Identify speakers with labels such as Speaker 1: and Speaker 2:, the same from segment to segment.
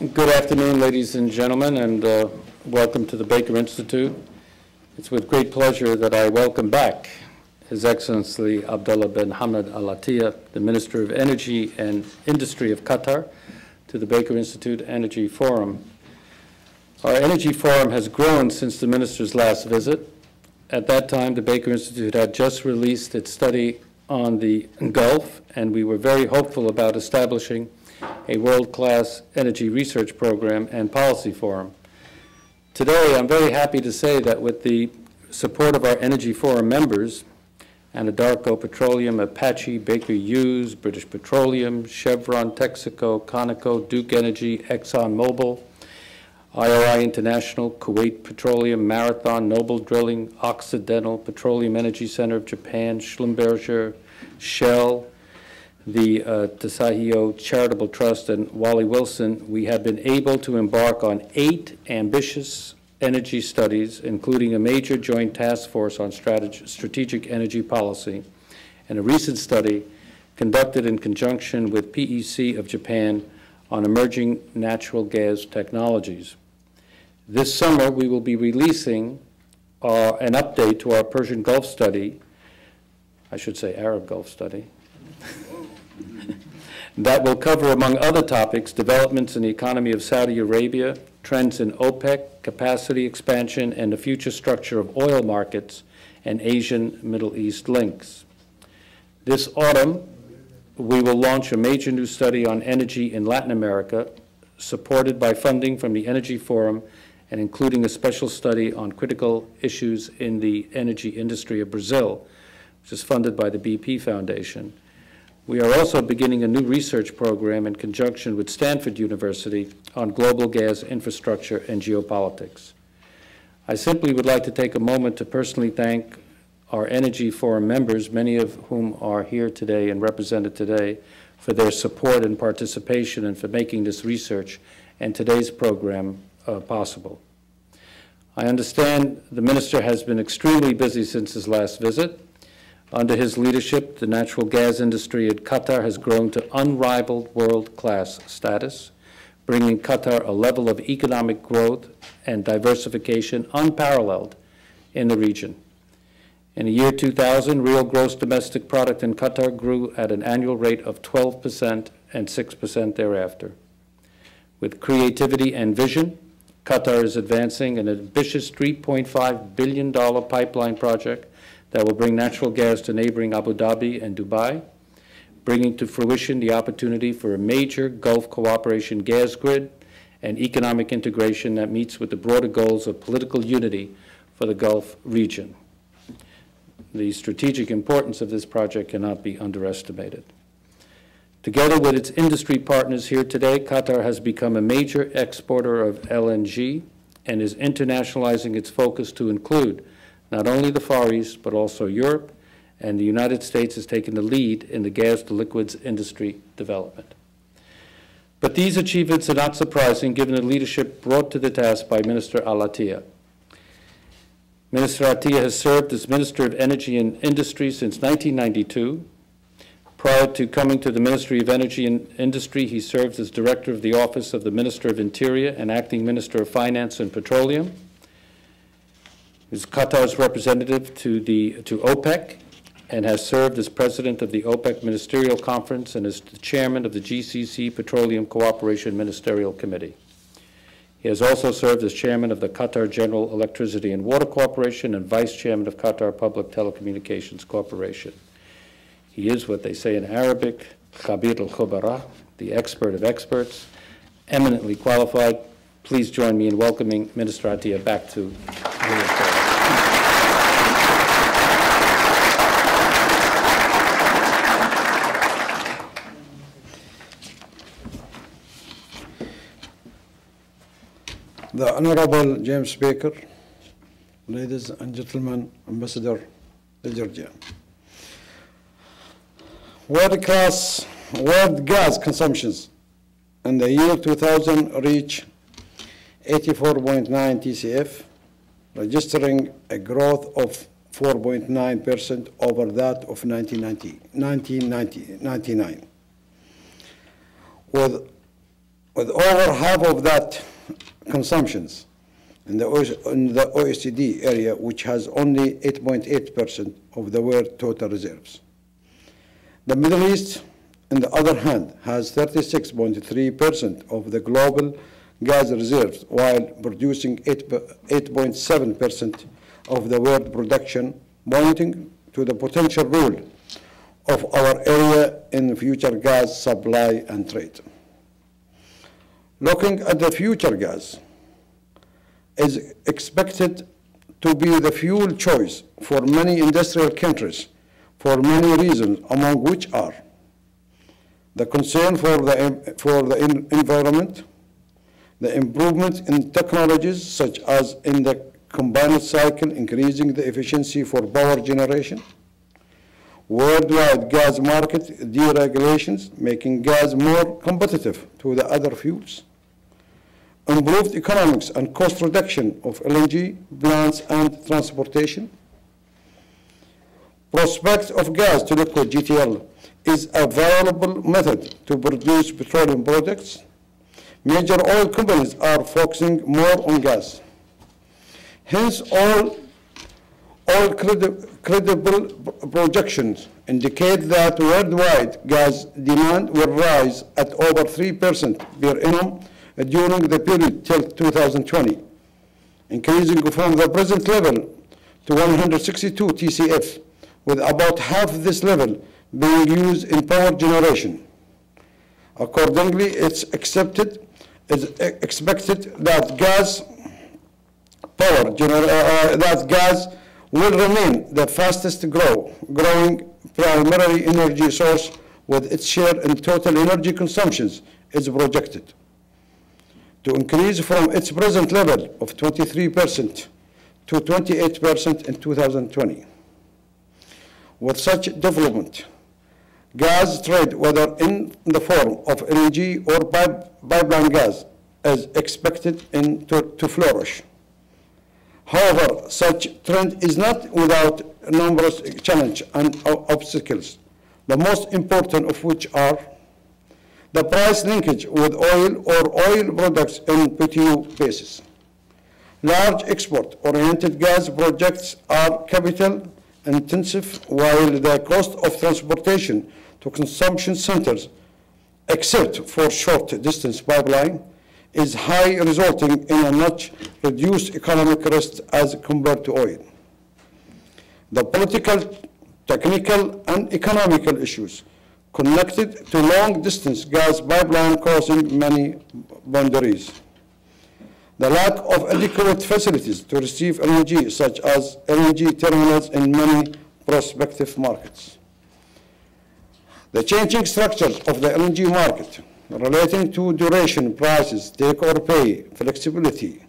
Speaker 1: Good afternoon, ladies and gentlemen, and welcome to the Baker Institute. It's with great pleasure that I welcome back His Excellency Abdullah bin Hamad Al-Attiyah, the Minister of Energy and Industry of Qatar, to the Baker Institute Energy Forum. Our Energy Forum has grown since the Minister's last visit. At that time, the Baker Institute had just released its study on the Gulf, and we were very hopeful about establishing a world-class energy research program and policy forum. Today, I'm very happy to say that with the support of our Energy Forum members, Anadarko Petroleum, Apache, Baker Hughes, British Petroleum, Chevron, Texaco, Conoco, Duke Energy, ExxonMobil, IRI International, Kuwait Petroleum, Marathon, Noble Drilling, Occidental, Petroleum Energy Center of Japan, Schlumberger, Shell, the Tasahio Charitable Trust, and Wally Wilson, we have been able to embark on 8 ambitious energy studies, including a major joint task force on strategic energy policy, and a recent study conducted in conjunction with PEC of Japan on emerging natural gas technologies. This summer, we will be releasing an update to our Persian Gulf study, I should say Arab Gulf study, that will cover, among other topics, developments in the economy of Saudi Arabia, trends in OPEC, capacity expansion, and the future structure of oil markets and Asian-Middle East links. This autumn, we will launch a major new study on energy in Latin America, supported by funding from the Energy Forum and including a special study on critical issues in the energy industry of Brazil, which is funded by the BP Foundation. We are also beginning a new research program in conjunction with Stanford University on global gas infrastructure and geopolitics. I simply would like to take a moment to personally thank our Energy Forum members, many of whom are here today and represented today, for their support and participation and for making this research and today's program possible. I understand the Minister has been extremely busy since his last visit. Under his leadership, the natural gas industry in Qatar has grown to unrivaled world-class status, bringing Qatar a level of economic growth and diversification unparalleled in the region. In the year 2000, real gross domestic product in Qatar grew at an annual rate of 12% and 6% thereafter. With creativity and vision, Qatar is advancing an ambitious $3.5 billion pipeline project that will bring natural gas to neighboring Abu Dhabi and Dubai, bringing to fruition the opportunity for a major Gulf cooperation gas grid and economic integration that meets with the broader goals of political unity for the Gulf region. The strategic importance of this project cannot be underestimated. Together with its industry partners here today, Qatar has become a major exporter of LNG and is internationalizing its focus to include not only the Far East, but also Europe, and the United States has taken the lead in the gas-to-liquids industry development. But these achievements are not surprising given the leadership brought to the task by Minister Al-Attiyah. Minister Attiyah has served as Minister of Energy and Industry since 1992. Prior to coming to the Ministry of Energy and Industry, he served as Director of the Office of the Minister of Interior and Acting Minister of Finance and Petroleum. He is Qatar's representative to OPEC and has served as President of the OPEC Ministerial Conference and is the Chairman of the GCC Petroleum Cooperation Ministerial Committee. He has also served as Chairman of the Qatar General Electricity and Water Corporation and Vice Chairman of Qatar Public Telecommunications Corporation. He is what they say in Arabic, Khabir al-Khubara, the expert of experts, eminently qualified. Please join me in welcoming Minister Attiyah back to the
Speaker 2: The Honorable James Baker, ladies and gentlemen, Ambassador Georgia. World gas consumptions in the year 2000 reached 84.9 TCF, registering a growth of 4.9% over that of 1999, with with over half of that consumptions in the OECD area, which has only 8.8% of the world total reserves. The Middle East, on the other hand, has 36.3% of the global gas reserves, while producing 8.7% of the world production, pointing to the potential role of our area in future gas supply and trade. Looking at the future, gas is expected to be the fuel choice for many industrial countries for many reasons, among which are the concern for the environment, the improvement in technologies such as in the combined cycle, increasing the efficiency for power generation, worldwide gas market deregulations, making gas more competitive to the other fuels, improved economics and cost reduction of LNG plants and transportation. Prospect of gas to liquid GTL is a viable method to produce petroleum products. Major oil companies are focusing more on gas. Hence, all credible projections indicate that worldwide gas demand will rise at over 3% per annum during the period till 2020, increasing from the present level to 162 TCF, with about half this level being used in power generation. Accordingly, it's expected that gas will remain the fastest growing primary energy source, with its share in total energy consumptions is projected to increase from its present level of 23% to 28% in 2020. With such development, gas trade, whether in the form of LNG or pipeline gas, is expected to flourish. However, such trend is not without numerous challenges and obstacles, the most important of which are the price linkage with oil or oil products in PTU basis. Large export-oriented gas projects are capital intensive, while the cost of transportation to consumption centers, except for short distance pipeline, is high, resulting in a much reduced economic risk as compared to oil. The political, technical, and economical issues connected to long-distance gas pipeline causing many boundaries. The lack of adequate facilities to receive LNG, such as LNG terminals in many prospective markets. The changing structure of the LNG market relating to duration, prices, take or pay, flexibility,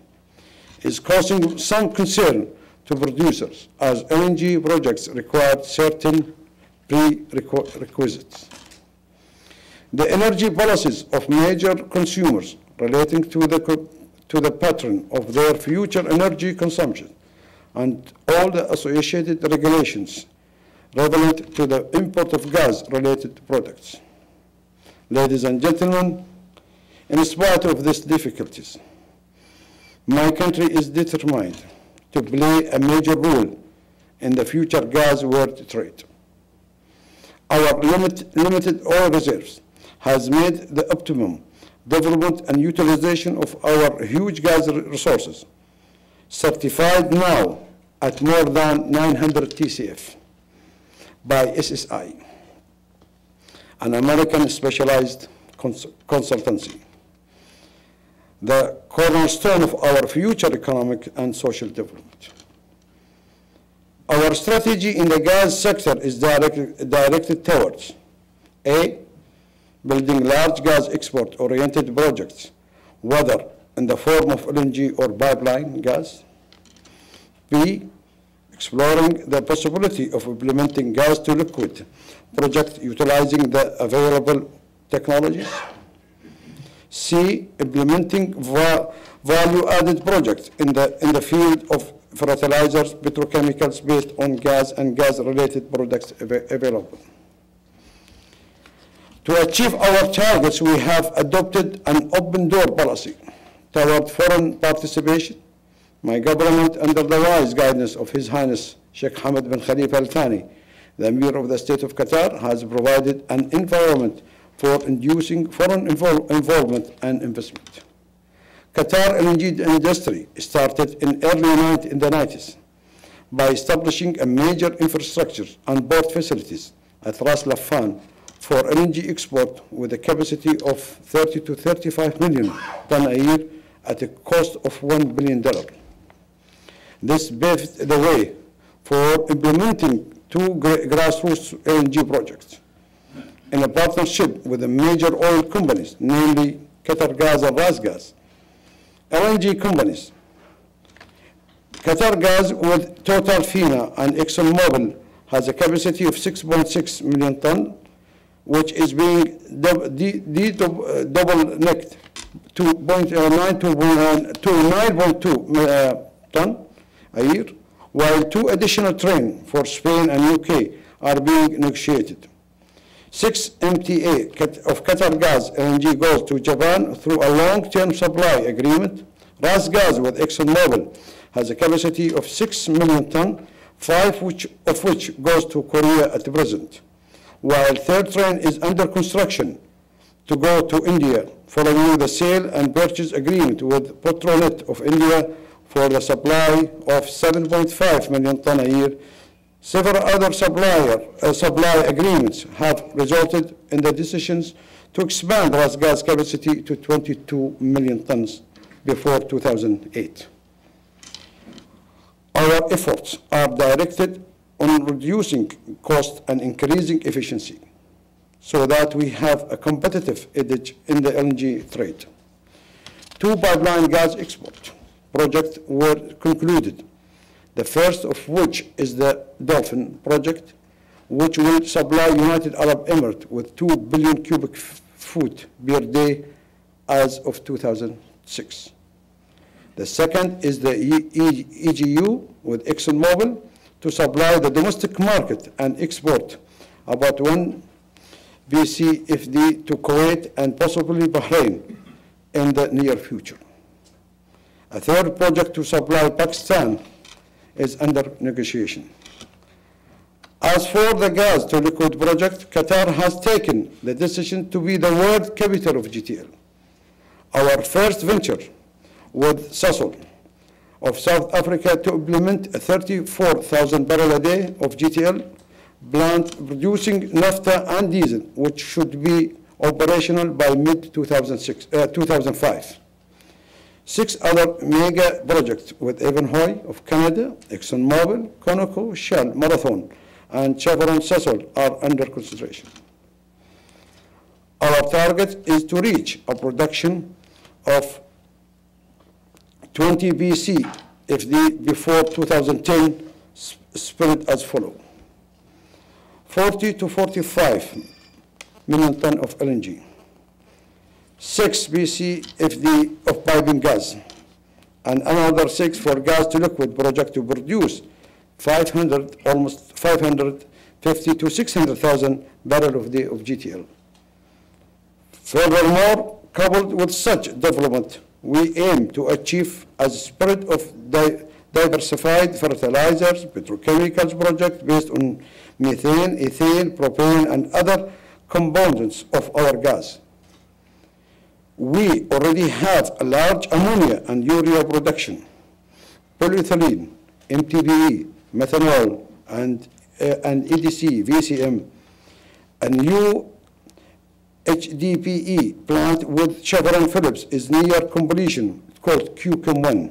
Speaker 2: is causing some concern to producers, as LNG projects require certain prerequisites. The energy policies of major consumers relating to the pattern of their future energy consumption and all the associated regulations relevant to the import of gas-related products. Ladies and gentlemen, in spite of these difficulties, my country is determined to play a major role in the future gas world trade. Our limited oil reserves has made the optimum development and utilization of our huge gas resources, certified now at more than 900 TCF by SSI, an American specialized consultancy, the cornerstone of our future economic and social development. Our strategy in the gas sector is directed towards A, building large gas export-oriented projects, whether in the form of LNG or pipeline gas. B, exploring the possibility of implementing gas to liquid projects utilizing the available technologies. C, implementing value-added projects in the field of fertilizers, petrochemicals based on gas and gas-related products available. To achieve our targets, we have adopted an open door policy toward foreign participation. My government, under the wise guidance of His Highness Sheikh Hamad bin Khalifa Al Thani, the Emir of the State of Qatar, has provided an environment for inducing foreign involvement and investment. Qatar LNG industry started in the 90s by establishing a major infrastructure and port facilities at Ras Laffan for LNG export with a capacity of 30 to 35 million tons a year at a cost of $1 billion. This paved the way for implementing two grassroots LNG projects in a partnership with the major oil companies, namely Qatar Gas and RasGas. LNG companies, Qatar Gas with Total Fina and ExxonMobil has a capacity of 6.6 million tons, which is being double-necked to 9.2 tons a year, while two additional trains for Spain and UK are being negotiated. 6 MTA of Qatar Gas LNG goes to Japan through a long-term supply agreement. RasGas with ExxonMobil has a capacity of 6 million tons, 5 of which goes to Korea at present, while third train is under construction to go to India following the sale and purchase agreement with Petronet of India for the supply of 7.5 million tons a year. Several other supply agreements have resulted in the decisions to expand RasGas capacity to 22 million tons before 2008. Our efforts are directed on reducing cost and increasing efficiency so that we have a competitive edge in the LNG trade. 2 pipeline gas export projects were concluded, the first of which is the Dolphin project, which will supply United Arab Emirates with 2 billion cubic feet per day as of 2006. The second is the EGU with ExxonMobil to supply the domestic market and export about 1 BCFD to Kuwait and possibly Bahrain in the near future. A third project to supply Pakistan is under negotiation. As for the gas to liquid project, Qatar has taken the decision to be the world capital of GTL. Our first venture with Sasol of South Africa to implement a 34,000 barrel a day of GTL plant producing naphtha and diesel, which should be operational by mid-2005. 6 other mega projects with Ivanhoe of Canada, ExxonMobil, Conoco, Shell, Marathon, and Chevron Sasol are under consideration. Our target is to reach a production of 20 BCFD before 2010, split as follows: 40 to 45 million tons of LNG, 6 BCFD of piping gas, and another 6 for gas to liquid project to produce almost 550 to 600,000 barrels of day of GTL. Furthermore, coupled with such development, we aim to achieve a spread of diversified fertilizers, petrochemicals project based on methane, ethane, propane, and other components of our gas. We already have a large ammonia and urea production, polyethylene, MTBE, methanol, and EDC, VCM, a new HDPE plant with Chevron Phillips is near completion, called QChem1,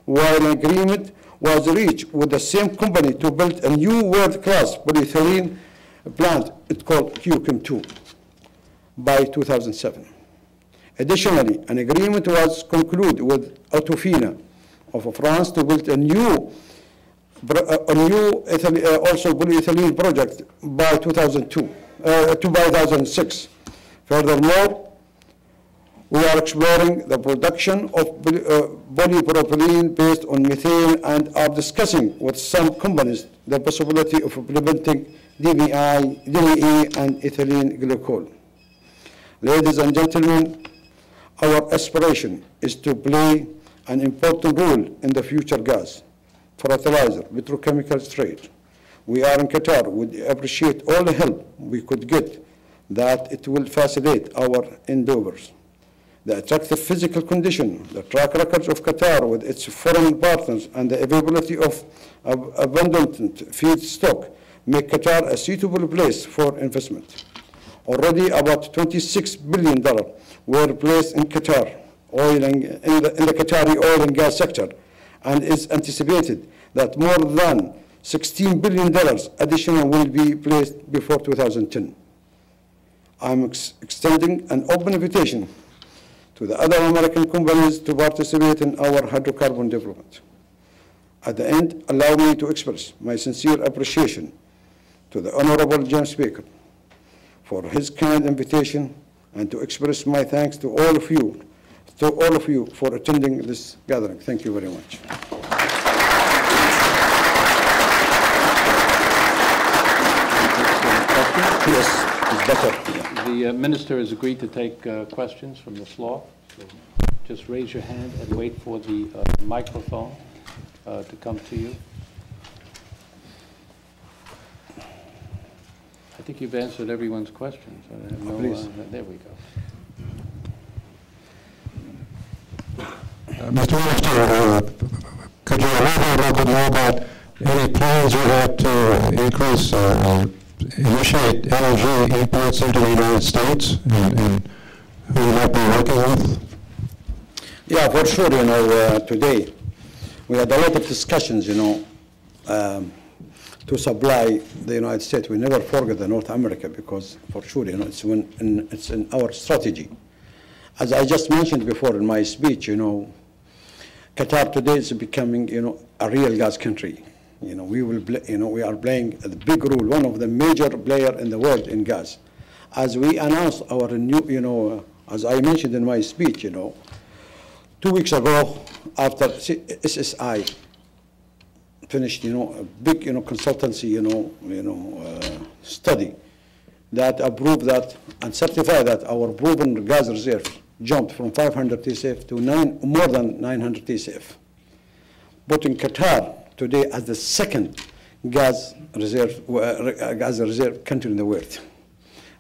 Speaker 2: while an agreement was reached with the same company to build a new world-class polyethylene plant, it's called QChem2, by 2007. Additionally, an agreement was concluded with Autofina of France to build a new also polyethylene project by 2006. Furthermore, we are exploring the production of polypropylene based on methane and are discussing with some companies the possibility of implementing DME and ethylene glycol. Ladies and gentlemen, our aspiration is to play an important role in the future gas, fertilizer, petrochemical trade. We are in Qatar, would appreciate all the help we could get, that it will facilitate our endeavors. The attractive physical condition, the track records of Qatar with its foreign partners, and the availability of abundant feedstock make Qatar a suitable place for investment. Already about $26 billion were placed in Qatar, in the Qatari oil and gas sector, and it's anticipated that more than $16 billion additional will be placed before 2010. I'm extending an open invitation to the other American companies to participate in our hydrocarbon development. At the end, allow me to express my sincere appreciation to the Honorable James Baker for his kind invitation, and to express my thanks to all of you for attending this gathering. Thank you very much. Yes, it's better.
Speaker 1: The minister has agreed to take questions from the floor. So just raise your hand and wait for the microphone to come to you. I think you've answered everyone's questions. I have no, there we go.
Speaker 3: Mr. Minister, could you elaborate a little bit more about any plans you have to increase initiate LNG imports into the United States, and who you might be working with?
Speaker 2: Yeah, for sure, today we had a lot of discussions, to supply the United States. We never forget the North America, because for sure, it's in our strategy. As I just mentioned before in my speech, Qatar today is becoming, a real gas country. We are playing a big role, one of the major players in the world in gas. As we announced our new, as I mentioned in my speech, 2 weeks ago, after SSI finished, a big, consultancy, study that approved that and certified that our proven gas reserve jumped from 500 TCF to more than 900 TCF, putting Qatar today as the second gas reserve country in the world.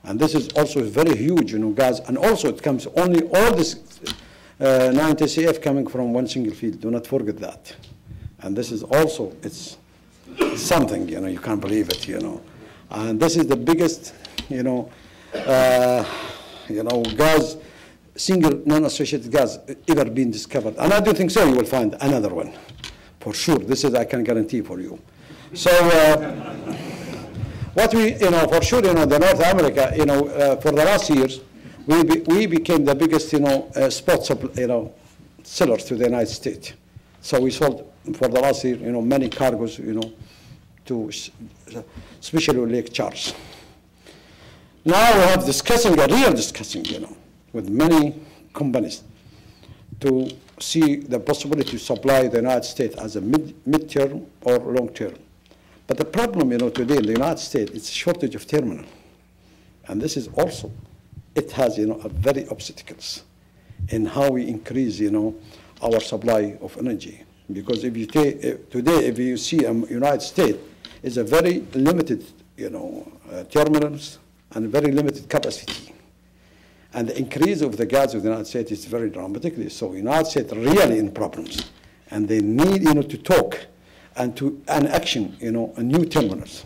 Speaker 2: And this is also very huge, gas, and also it comes only all this 9 TCF coming from one single field. Do not forget that. And this is also, it's something, you can't believe it, And this is the biggest, gas, single non-associated gas ever been discovered. And I don't think so you will find another one. For sure, this is, I can guarantee for you. So what we, for sure, the North America, for the last years, we became the biggest, spot sellers to the United States. So we sold for the last year, many cargoes, to especially Lake Charles. Now we have a real discussing, with many companies to see the possibility to supply the United States as a mid-term or long-term. But the problem, today in the United States, it's a shortage of terminal. And this is also, it has, a very obstacles in how we increase, our supply of energy. Because if you take, today, if you see United States, it's a very limited, terminals and very limited capacity. And the increase of the gas of the United States is very dramatically. So the United States are really in problems. And they need, to talk and to action, new terminals.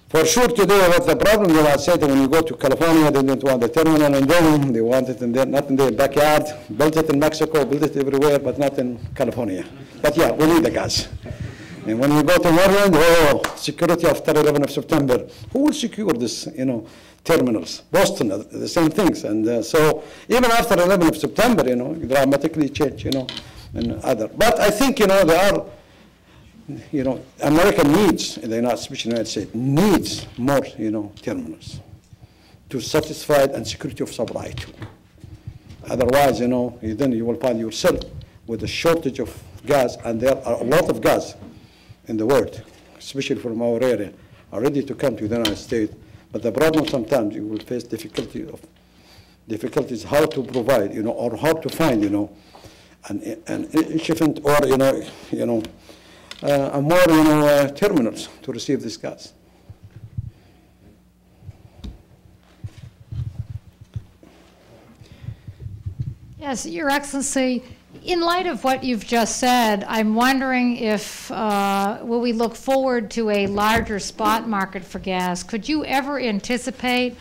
Speaker 2: For sure today, what the problem in the United States, when you go to California, they don't want the terminal in them. They want it not in their backyard. Built it in Mexico, built it everywhere, but not in California. But yeah, we need the gas. And when you go to Maryland, security after 11 of September, who will secure this, terminals? Boston, the same things. And so even after 11 of September, dramatically change, and other. But I think, there are, America needs, especially the United States, needs more, terminals to satisfy and security of supply too. Otherwise, then you will find yourself with a shortage of gas, and there are a lot of gas in the world, especially from our area, are ready to come to the United States. But the problem sometimes you will face difficulty of Difficulty is how to provide, or how to find, an shipment or, more, terminals to receive this gas.
Speaker 4: Yes, Your Excellency, in light of what you've just said, I'm wondering if, will we look forward to a larger spot market for gas? Could you ever anticipate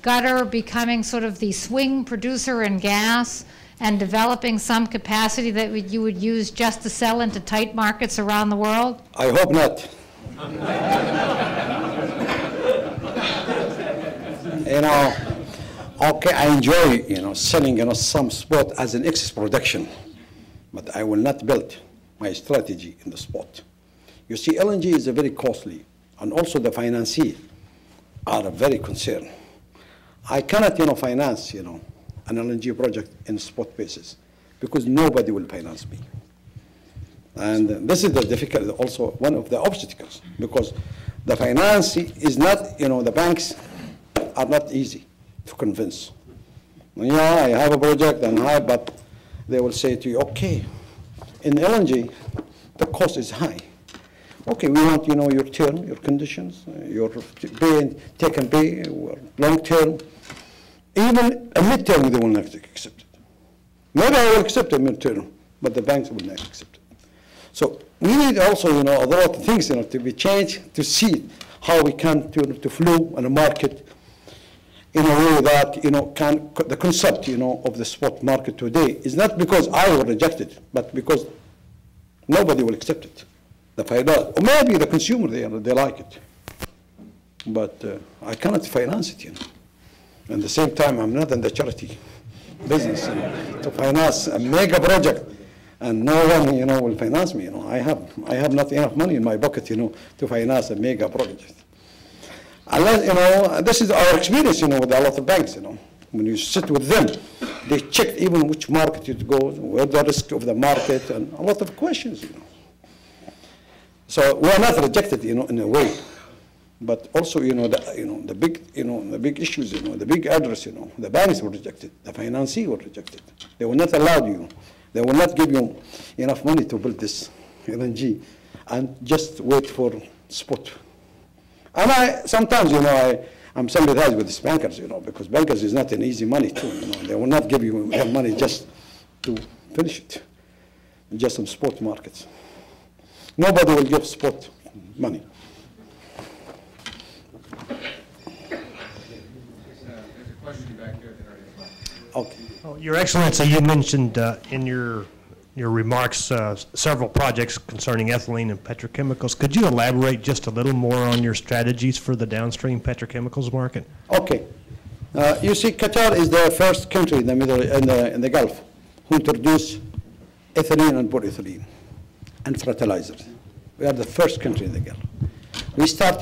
Speaker 4: Qatar becoming sort of the swing producer in gas and developing some capacity that you would use just to sell into tight markets around the world?
Speaker 2: I hope not. Okay, I enjoy, selling, some spot as an excess production, but I will not build my strategy in the spot. You see, LNG is very costly, and also the financiers are very concerned. I cannot, finance, an LNG project in spot basis because nobody will finance me. And this is the difficulty, also one of the obstacles, because the finance is not, the banks are not easy to convince. Yeah, I have a project but they will say to you, okay, in LNG, the cost is high. Okay, we want, your term, your conditions, your pay, take and pay, long term. Even a mid-term, they will not accept it. Maybe I will accept a mid-term, but the banks will not accept it. So we need also, a lot of things, to be changed to see how we can to flow in a market in a way that, the concept, of the spot market today is not because I will reject it, but because nobody will accept it. The finance, or maybe the consumer, they like it. But I cannot finance it, At the same time, I'm not in the charity business to finance a mega project, and no one, will finance me. I have not enough money in my pocket, to finance a mega project. Unless, this is our experience, with a lot of banks. When you sit with them, they check even which market it goes, where the risk of the market, and a lot of questions. So we are not rejected, in a way. But also, the big issues, the big address, the banks were rejected, the financiers were rejected. They will not allow you, they will not give you enough money to build this LNG, and just wait for spot. And sometimes, I'm sympathized with these bankers, because bankers is not an easy money too. They will not give you money just to finish it, just on spot markets. Nobody will give spot money. Okay.
Speaker 5: Oh, Your Excellency, you mentioned in your remarks several projects concerning ethylene and petrochemicals. Could you elaborate just a little more on your strategies for the downstream petrochemicals market?
Speaker 2: Okay. You see, Qatar is the first country in the middle in the Gulf who introduced ethylene and polyethylene and fertilizers. We are the first country in the Gulf. We start,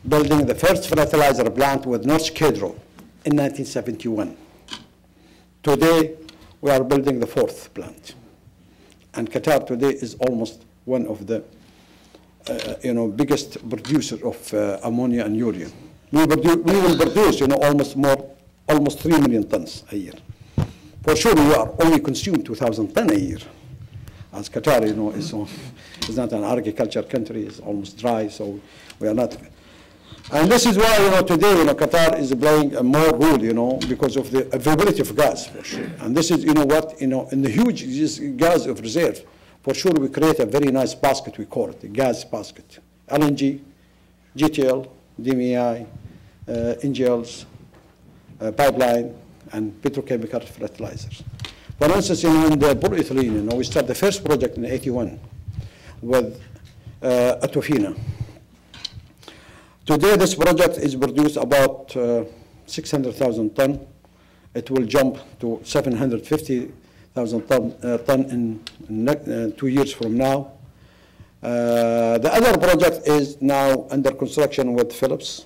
Speaker 2: building the first fertilizer plant with Norsk Hydro in 1971. Today, we are building the fourth plant. And Qatar today is almost one of the biggest producer of ammonia and urea. We will produce almost 3 million tons a year. For sure, we are only consume 2,000 tons a year. As Qatar, is not an agriculture country, it's almost dry, so we are not. And this is why, today, Qatar is playing a more role, because of the availability of gas, for sure. And this is, in the huge gas of reserve, for sure we create a very nice basket, we call it, a gas basket. LNG, GTL, DMEI, NGLs, pipeline, and petrochemical fertilizers. For instance, in the polyethylene, we started the first project in '81 with Atofina. Today, this project is produced about 600,000 tons. It will jump to 750,000 tons in 2 years from now. The other project is now under construction with Phillips.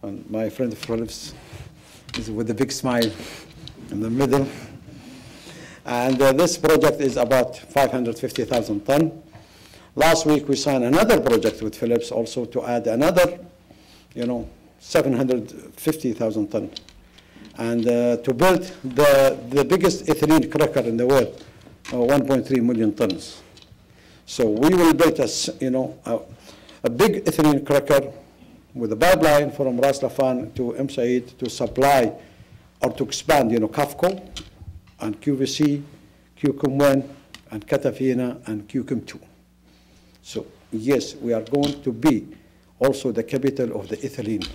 Speaker 2: And my friend Phillips is with a big smile in the middle. And this project is about 550,000 tons. Last week, we signed another project with Phillips also to add another, 750,000 tons. and to build the biggest ethylene cracker in the world, 1.3 million tons. So we will build a big ethylene cracker with a pipeline from Ras Laffan to Said to supply or to expand, KAFCO and QVC, QCOM1, and Catafina, and QCOM2. So yes, we are going to be also the capital of the ethylene,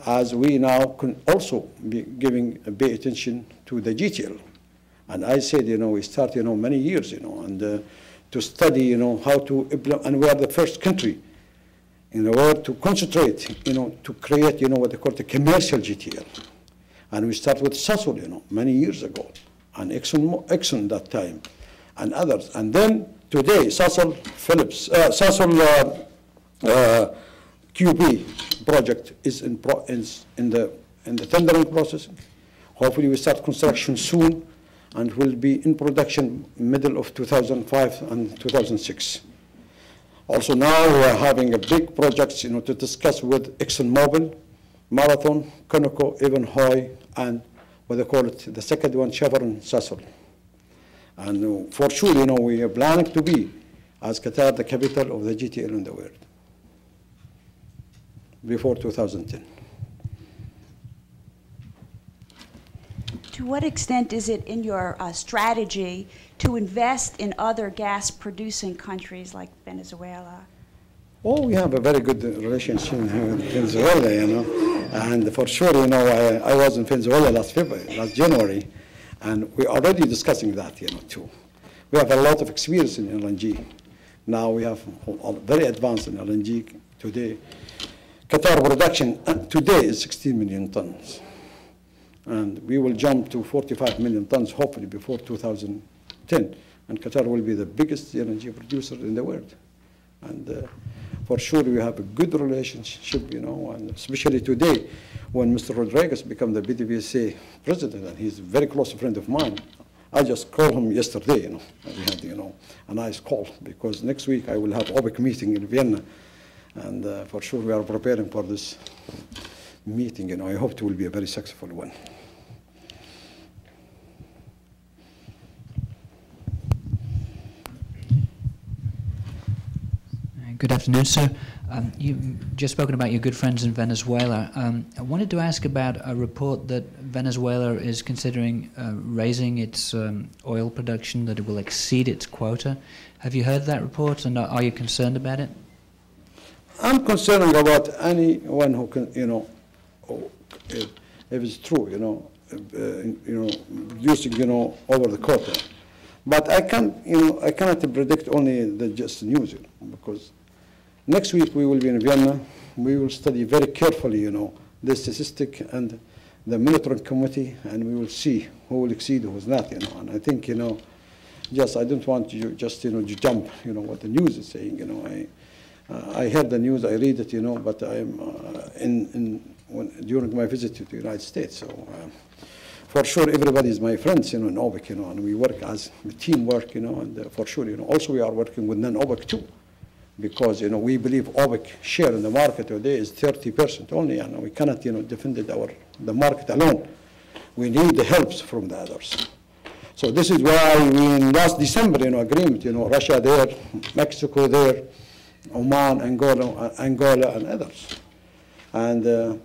Speaker 2: as we now can also be pay attention to the GTL. And I said, we start, many years, and to study, how to implement, and we are the first country in the world to concentrate, to create, what they call the commercial GTL. And we start with Sasol, many years ago, and Exxon that time, and others. And then today, Sasol QP project is in the tendering process. Hopefully, we start construction soon, and will be in production middle of 2005 and 2006. Also now we are having a big projects, to discuss with ExxonMobil, Marathon, Conoco, Ivanhoe, and what they call it, the second one, Chevron, Sasol. And for sure, we are planning to be, as Qatar, the capital of the GTL in the world before 2010.
Speaker 6: To what extent is it in your strategy to invest in other gas-producing countries like Venezuela?
Speaker 2: Oh, we have a very good relationship with Venezuela, and for sure, I was in Venezuela last January, and we're already discussing that, too. We have a lot of experience in LNG. Now we have very advanced in LNG today. Qatar production today is 16 million tons. And we will jump to 45 million tons, hopefully, before 2010. And Qatar will be the biggest LNG producer in the world. And for sure, we have a good relationship, and especially today, when Mr. Rodriguez became the PDVSA president, and he's a very close friend of mine. I just called him yesterday, and we had, a nice call, because next week I will have OPEC meeting in Vienna. And for sure, we are preparing for this meeting, I hope it will be a very successful one.
Speaker 7: Good afternoon, sir. You've just spoken about your good friends in Venezuela. I wanted to ask about a report that Venezuela is considering raising its oil production, that it will exceed its quota. Have you heard that report, and are you concerned about it?
Speaker 2: I'm concerned about anyone who can, if it's true, reducing, over the quota. But I cannot predict only the just news, because next week we will be in Vienna. We will study very carefully, the statistic and the monitoring committee, and we will see who will exceed, who is not, And I think, just I don't want you just, to jump, what the news is saying, I heard the news, I read it, but I'm during my visit to the United States. So for sure, everybody is my friends, in OPEC, and we work as a teamwork, and for sure, also we are working with non-OPEC too, because we believe OPEC share in the market today is 30% only, and we cannot, defend the market alone. We need the helps from the others. So this is why we in last December, agreement, Russia there, Mexico there, Oman, Angola, and others. And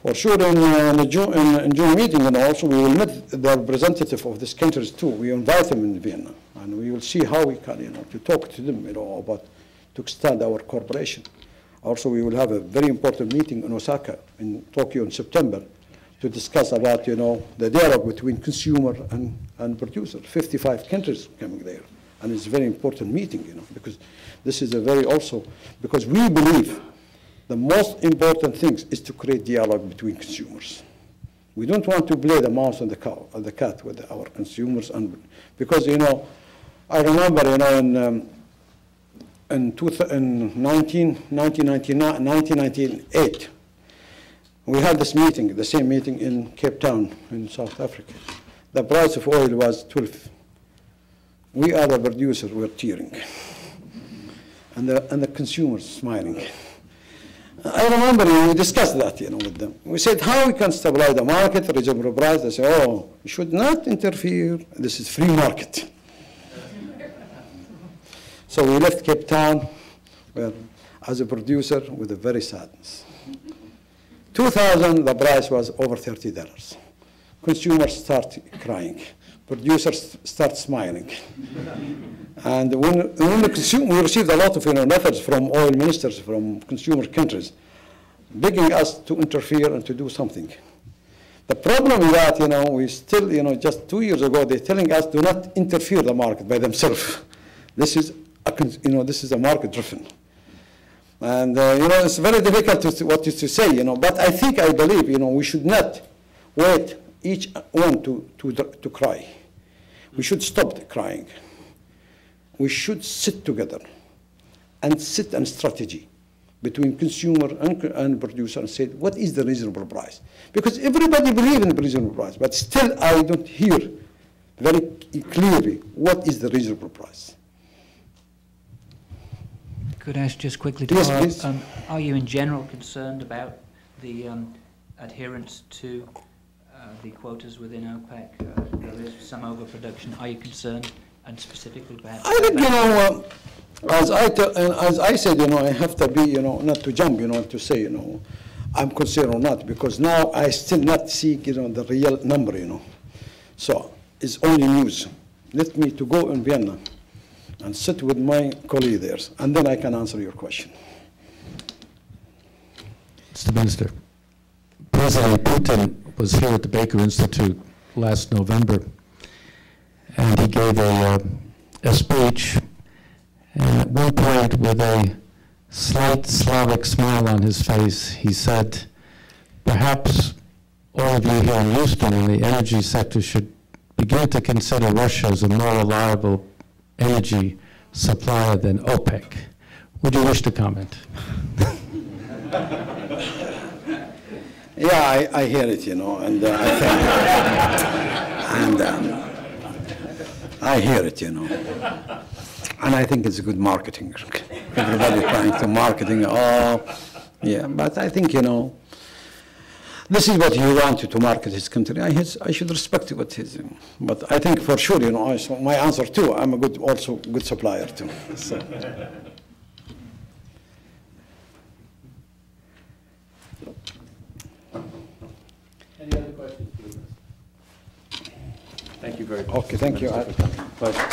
Speaker 2: for sure, in the June meeting, also we will meet the representative of these countries too. We invite them in Vienna, and we will see how we can, to talk to them, about to extend our cooperation. Also, we will have a very important meeting in Osaka, in Tokyo, in September, to discuss about, the dialogue between consumer and producer. 55 countries coming there. And it's a very important meeting, because this is because we believe the most important thing is to create dialogue between consumers. We don't want to play the mouse and the cat with our consumers, and because I remember in 1998 we had this meeting, the same meeting in Cape Town in South Africa. The price of oil was 12. We are the producers, we're tearing, and the consumers smiling. I I remember we discussed that, with them. We said how we can stabilize the market, reasonable price. They say, oh, we should not interfere. This is free market. So we left Cape Town as a producer with a very sadness. 2000, the price was over $30. Consumers start crying. Producers start smiling. And when we received a lot of letters from oil ministers from consumer countries begging us to interfere and to do something. The problem is that, we still, just 2 years ago, they're telling us do not interfere the market by themselves. This is a market driven. And, it's very difficult to say, but I believe, we should not wait each one to cry. We should stop crying. We should sit together and sit on strategy between consumer and producer and say, what is the reasonable price? Because everybody believes in the reasonable price, but still I don't hear very clearly what is the reasonable price.
Speaker 7: Could I ask just quickly to
Speaker 2: yes,
Speaker 7: follow
Speaker 2: please.
Speaker 7: up, are you in general concerned about the adherence to the quotas within OPEC? There is some overproduction. Are you concerned, and specifically perhaps?
Speaker 2: I think, as I said, I have to be, not to jump, to say, I'm concerned or not, because now I still not see, the real number, So it's only news. Let me to go in Vienna and sit with my colleague there, and then I can answer your question.
Speaker 8: Mr. Minister, President Putin was here at the Baker Institute last November, and he gave a speech, and at one point, with a slight Slavic smile on his face, he said, perhaps all of you here in Houston in the energy sector should begin to consider Russia as a more reliable energy supplier than OPEC. Would you wish to comment?
Speaker 2: Yeah, I hear it, and I think, I hear it, and I think it's good marketing. Everybody trying to marketing, yeah, but I think, this is what he wanted to market his country. I should respect what his, but I think for sure, my answer too, I'm also good supplier too. So.
Speaker 1: Any other questions, please? Thank you very much.
Speaker 2: Okay, thank you.
Speaker 1: Pleasure.